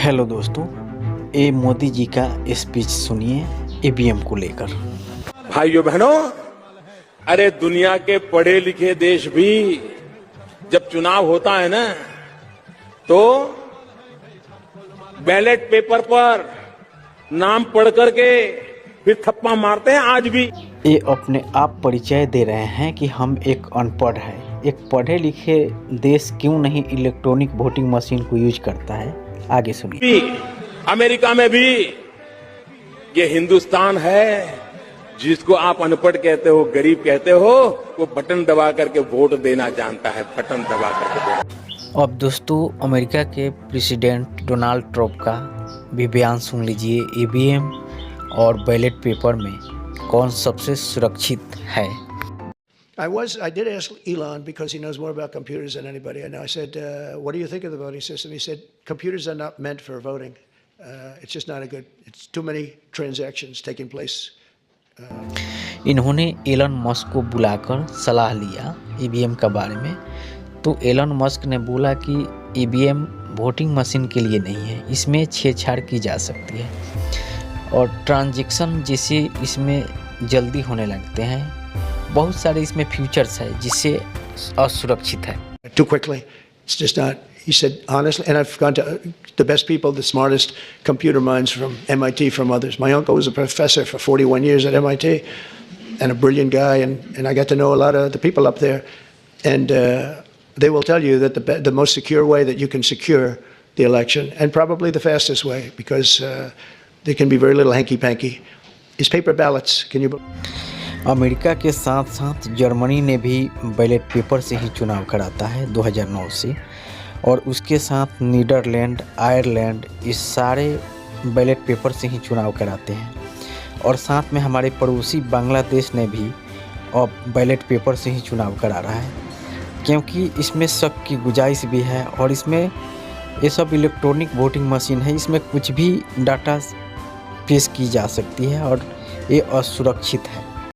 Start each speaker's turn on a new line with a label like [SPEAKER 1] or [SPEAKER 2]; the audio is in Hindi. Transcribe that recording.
[SPEAKER 1] हेलो दोस्तों, ये मोदी जी का स्पीच सुनिए ईवीएम को लेकर।
[SPEAKER 2] भाइयों बहनों, अरे दुनिया के पढ़े लिखे देश भी जब चुनाव होता है ना तो बैलेट पेपर पर नाम पढ़ करके फिर थप्पा मारते हैं। आज भी
[SPEAKER 1] ये अपने आप परिचय दे रहे हैं कि हम एक अनपढ़ है। एक पढ़े लिखे देश क्यों नहीं इलेक्ट्रॉनिक वोटिंग मशीन को यूज करता है? आगे सुनिए।
[SPEAKER 2] अमेरिका में भी ये हिंदुस्तान है जिसको आप अनपढ़ कहते हो, गरीब कहते हो, वो बटन दबा करके वोट देना जानता है। बटन दबा करके।
[SPEAKER 1] अब दोस्तों, अमेरिका के प्रेसिडेंट डोनाल्ड ट्रंप का भी बयान सुन लीजिए। ईवीएम और बैलेट पेपर में कौन सबसे सुरक्षित है?
[SPEAKER 3] I did ask Elon because he knows more about computers than anybody I know. I said, what do you think of the voting system? He said, computers are not meant for voting. It's just not it's too many transactions taking place.
[SPEAKER 1] इन्होंने एलन मस्क को बुलाकर सलाह लिया ईवीएम के बारे में। तो एलन मस्क ने बोला कि ईवीएम वोटिंग मशीन के लिए नहीं है, इसमें छेड़छाड़ की जा सकती है और ट्रांजैक्शन जैसे इसमें जल्दी होने लगते हैं। बहुत सारे इसमें फीचर्स है जिससे असुरक्षित है।
[SPEAKER 3] Too quickly. It's just not. He said honestly, and I've gone to the best people, the smartest computer minds from MIT, from others. My uncle was a professor for 41 years at MIT, and a brilliant guy, and I got to know a lot of the people up there, and they will tell you that the most secure way that you can secure the election, and probably the fastest way, because there can be very little hanky-panky, is paper ballots. Can you?
[SPEAKER 1] America के साथ साथ जर्मनी ने भी बैलेट पेपर से ही चुनाव कराता है 2009 से, और उसके साथ नीदरलैंड, आयरलैंड, इस सारे बैलेट पेपर से ही चुनाव कराते हैं। और साथ में हमारे पड़ोसी बांग्लादेश ने भी अब बैलेट पेपर से ही चुनाव करा रहा है, क्योंकि इसमें शक की गुंजाइश भी है और इसमें ये सब इलेक्ट्रॉनिक वोटिंग मशीन है, इसमें कुछ भी डाटा पेश की जा सकती है और ये असुरक्षित है।